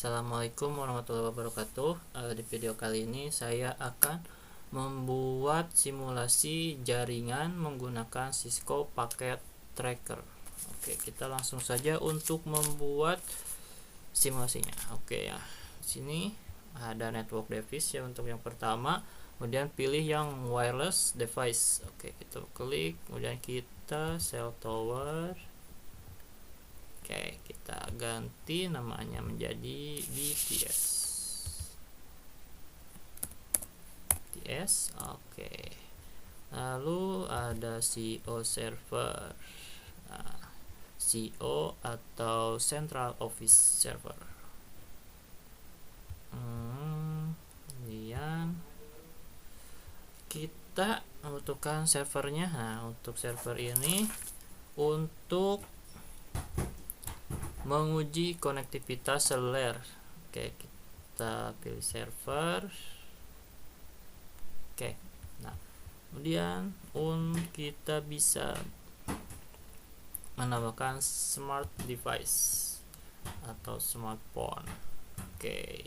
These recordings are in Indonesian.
Assalamualaikum warahmatullahi wabarakatuh. Di video kali ini saya akan membuat simulasi jaringan menggunakan Cisco Packet Tracker. Oke, kita langsung saja untuk membuat simulasinya. Oke ya, sini ada network device ya untuk yang pertama. Kemudian pilih yang wireless device. Oke, kita klik, kemudian kita cell tower. Oke, kita ganti namanya menjadi BTS. Oke. Lalu ada CO server. Nah, CO atau Central Office Server. Kemudian kita membutuhkan servernya. Nah, untuk server ini untuk menguji konektivitas seluler. Oke, kita pilih server. Oke, nah kemudian kita bisa menambahkan smart device atau smartphone. Oke.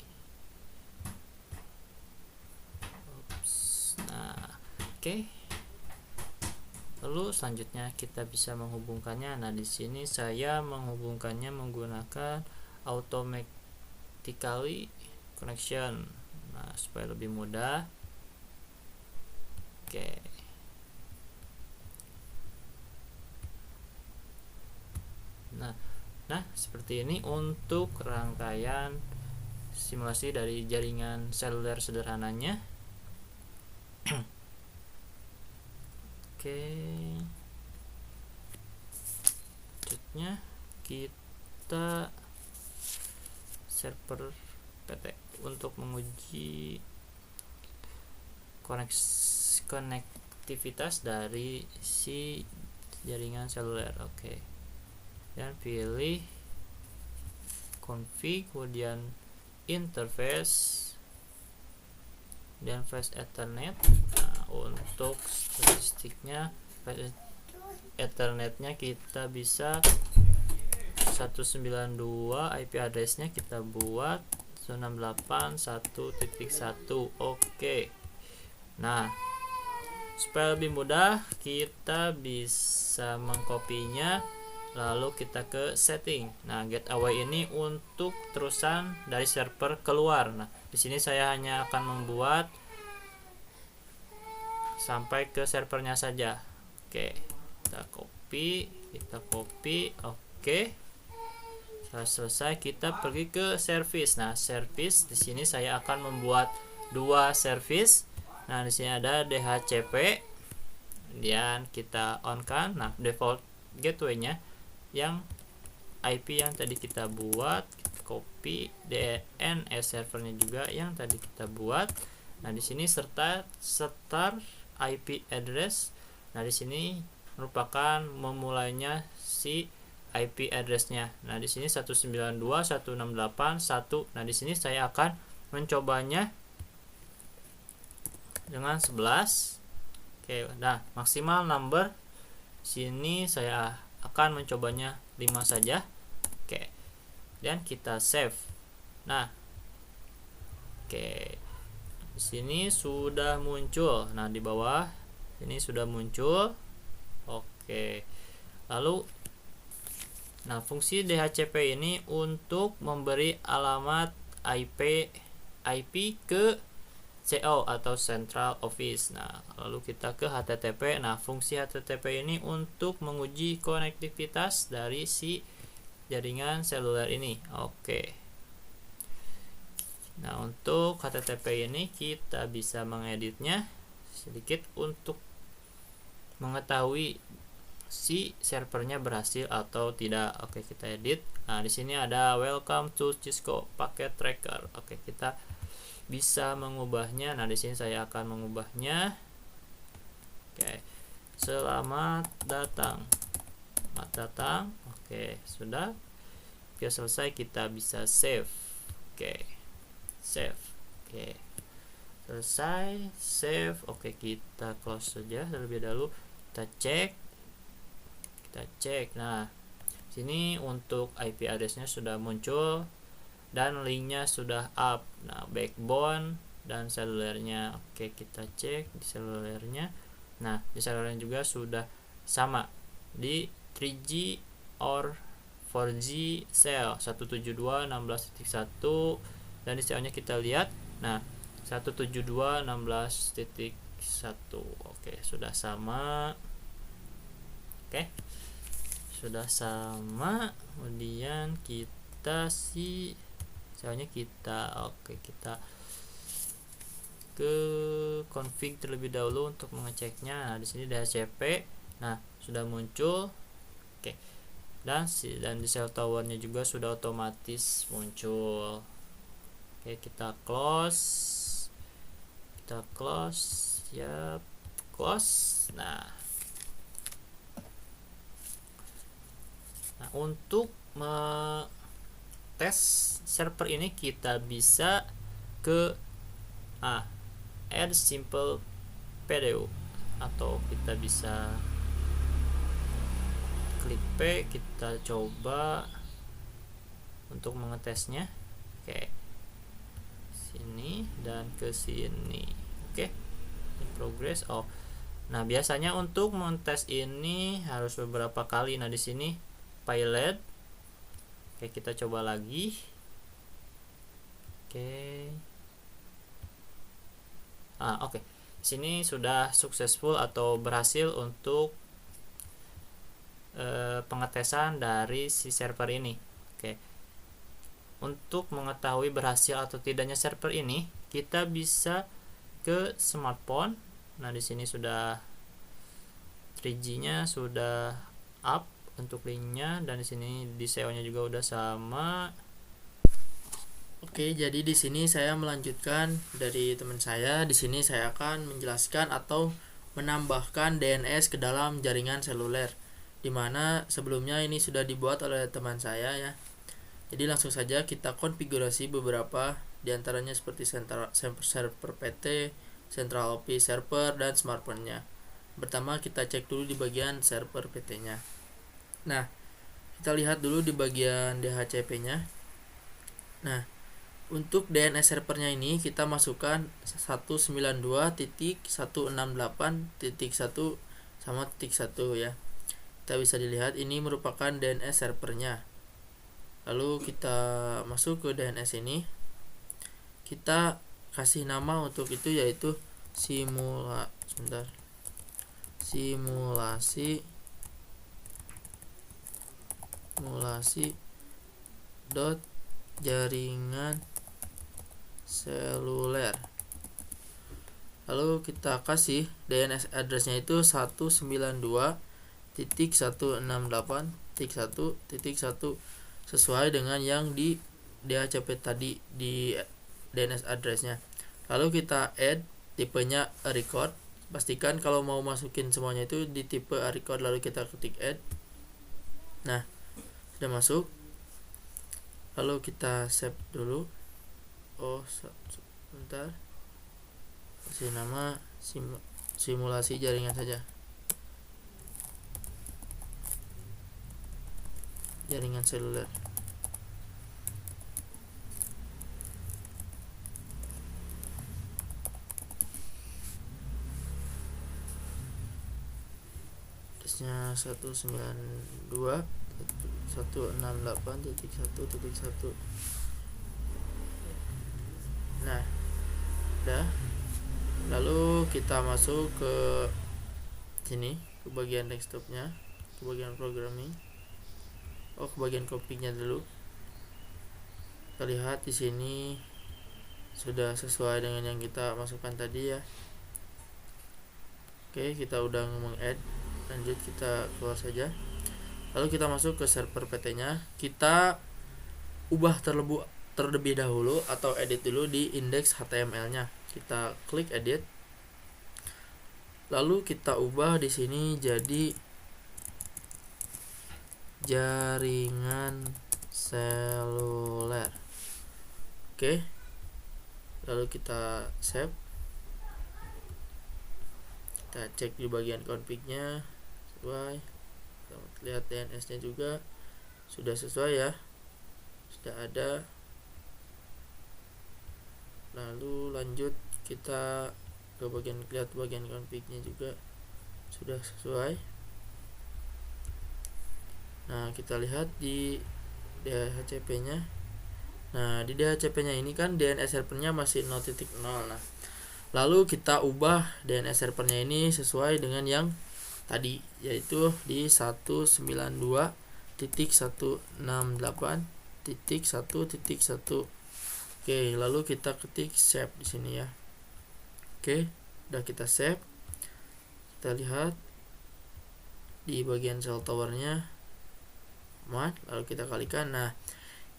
Nah, oke. Lalu selanjutnya kita bisa menghubungkannya. Nah, di sini saya menghubungkannya menggunakan automatically connection. Nah, supaya lebih mudah. Oke. Nah, seperti ini untuk rangkaian simulasi dari jaringan seluler sederhananya. Oke, selanjutnya kita server PT untuk menguji konektivitas dari si jaringan seluler. Oke, dan pilih config, kemudian interface dan fast ethernet. Nah, untuk statistiknya ethernetnya kita bisa 192, IP addressnya kita buat 168.1.1. Oke. Nah, supaya lebih mudah kita bisa mengkopinya, lalu kita ke setting. Nah, gateway ini untuk terusan dari server keluar. Nah, di sini saya hanya akan membuat sampai ke servernya saja. Oke, kita copy. Oke, setelah selesai kita pergi ke service. Nah, service di sini saya akan membuat dua service. Nah, di sini ada DHCP, kemudian kita on kan. Nah, default gateway-nya yang IP yang tadi kita buat, kita copy. DNS servernya juga yang tadi kita buat. Nah, di sini serta start IP address. Nah, di sini merupakan memulainya si IP address-nya. Nah, di sini 192.168.1. Nah, di sini saya akan mencobanya dengan 11. Oke, nah maksimal number sini saya akan mencobanya 5 saja. Oke, dan kita save. Nah, oke, di sini sudah muncul. Nah, di bawah ini sudah muncul. Oke, lalu nah, fungsi DHCP ini untuk memberi alamat IP ke CO atau Central Office. Nah, lalu kita ke HTTP. Nah, fungsi HTTP ini untuk menguji konektivitas dari si jaringan seluler ini. Oke. Nah, untuk HTTP ini kita bisa mengeditnya sedikit untuk mengetahui si servernya berhasil atau tidak. Oke, kita edit. Nah, di sini ada welcome to Cisco Packet Tracker. Oke, kita bisa mengubahnya. Nah, di sini saya akan mengubahnya. Oke, selamat datang. Oke, sudah. Oke, selesai, kita bisa save. Oke, save. Oke, selesai, save. Oke, kita close saja terlebih dahulu. Kita cek. Nah, sini untuk IP address-nya sudah muncul. dan linknya sudah up. Nah, backbone dan selulernya oke, kita cek di selulernya. Nah, di selulernya juga sudah sama di 3G or 4G cell 172.16.1, dan di cellnya kita lihat, nah 172.16.1. oke, sudah sama. Oke, sudah sama. Kemudian kita misalnya kita kita ke config terlebih dahulu untuk mengeceknya. Nah, di sini DHCP, nah sudah muncul. Oke, dan di cell towernya juga sudah otomatis muncul. Oke, kita close, siap, close. Nah, untuk tes server ini kita bisa ke add simple PDU, atau kita bisa klik P, kita coba untuk mengetesnya. Oke, sini dan ke sini. Oke, in progress. Nah, biasanya untuk mengetes ini harus beberapa kali. Nah, di sini pilot. Oke, kita coba lagi. Oke. Oke. Sini sudah successful atau berhasil untuk pengetesan dari si server ini. Oke. Untuk mengetahui berhasil atau tidaknya server ini, kita bisa ke smartphone. Nah, di sini sudah 3G-nya sudah up untuk linknya, dan di sini di SEO-nya juga udah sama. Oke, jadi di sini saya melanjutkan dari teman saya. Di sini saya akan menjelaskan atau menambahkan DNS ke dalam jaringan seluler, dimana sebelumnya ini sudah dibuat oleh teman saya ya. Jadi langsung saja kita konfigurasi beberapa diantaranya seperti server PT, central office server, dan smartphone-nya. Pertama kita cek dulu di bagian server PT-nya. Nah, kita lihat dulu di bagian DHCP-nya. Nah, untuk DNS servernya ini kita masukkan 192.168.1 sama titik 1 ya. Kita bisa dilihat ini merupakan DNS servernya. Lalu kita masuk ke DNS ini. Kita kasih nama untuk itu yaitu simulasi dot jaringan seluler. Lalu kita kasih DNS address-nya itu 192.168.1.1 sesuai dengan yang di DHCP tadi di DNS address-nya. Lalu kita add tipenya a record. Pastikan kalau mau masukin semuanya itu di tipe a record, lalu kita ketik add. Nah, sudah masuk. Lalu kita save dulu. Sebentar. Kasih nama simulasi jaringan saja. Jaringan seluler. Tesnya 192.168.1.1. Nah, udah. Lalu kita masuk ke sini, ke bagian desktopnya, ke bagian programming. Ke bagian config-nya dulu. Kita lihat di sini sudah sesuai dengan yang kita masukkan tadi ya. Oke, kita udah meng-add. Lanjut, kita keluar saja. Lalu kita masuk ke server PT-nya. Kita ubah terlebih dahulu atau edit dulu di index HTML-nya. Kita klik edit. Lalu kita ubah di sini jadi jaringan seluler. Oke. Lalu kita save. Kita cek di bagian config-nya sesuai. Kita lihat DNS-nya juga sudah sesuai ya. Sudah ada. Lalu lanjut kita ke lihat bagian config-nya juga sudah sesuai. Nah, kita lihat di DHCP-nya. Nah, di DHCP-nya ini kan DNS servernya masih 0.0. Nah, lalu kita ubah DNS servernya ini sesuai dengan yang tadi, yaitu di 192.168.1.1. Oke, lalu kita ketik save di sini ya. Oke, udah kita save. Kita lihat di bagian cell towernya, lalu kita kalikan. Nah,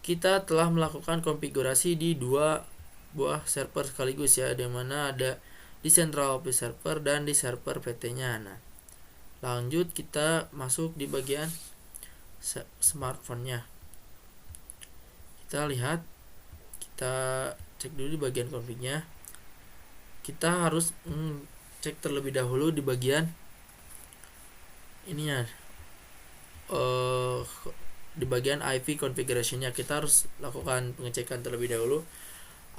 kita telah melakukan konfigurasi di 2 buah server sekaligus ya, di mana ada di central office server dan di server PT-nya. Nah, lanjut kita masuk di bagian smartphone-nya. Kita lihat, kita cek dulu di bagian config-nya. Kita harus cek terlebih dahulu di bagian ininya, di bagian IV configuration-nya. Kita harus lakukan pengecekan terlebih dahulu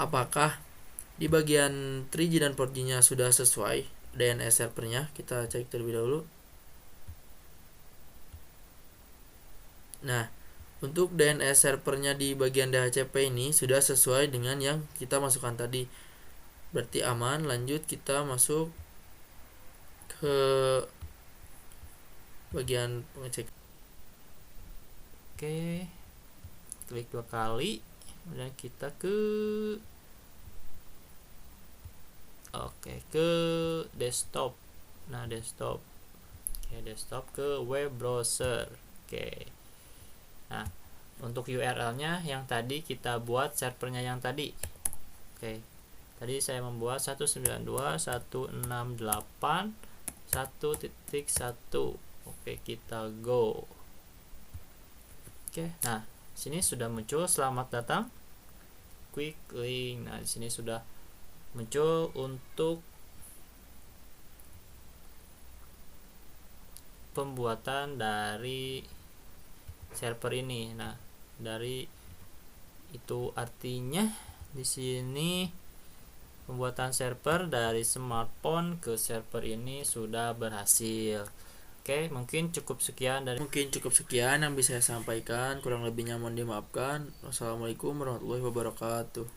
apakah di bagian 3G dan 4G-nya sudah sesuai DNS servernya. Kita cek terlebih dahulu. Nah, untuk DNS servernya di bagian DHCP ini sudah sesuai dengan yang kita masukkan tadi, berarti aman. Lanjut kita masuk ke bagian pengecekan. Oke, klik 2 kali, kemudian kita ke desktop. Nah, desktop. Oke, desktop ke web browser. Oke. Nah, untuk URL-nya yang tadi kita buat servernya yang tadi. Oke. Tadi saya membuat 192.168.1.1. Oke, kita go. Oke, nah sini sudah muncul selamat datang quick link. Nah, di sini sudah muncul untuk pembuatan dari server ini. Nah, dari itu artinya di sini pembuatan server dari smartphone ke server ini sudah berhasil. Oke, mungkin cukup sekian yang bisa saya sampaikan. Kurang lebihnya mohon dimaafkan. Wassalamualaikum warahmatullahi wabarakatuh.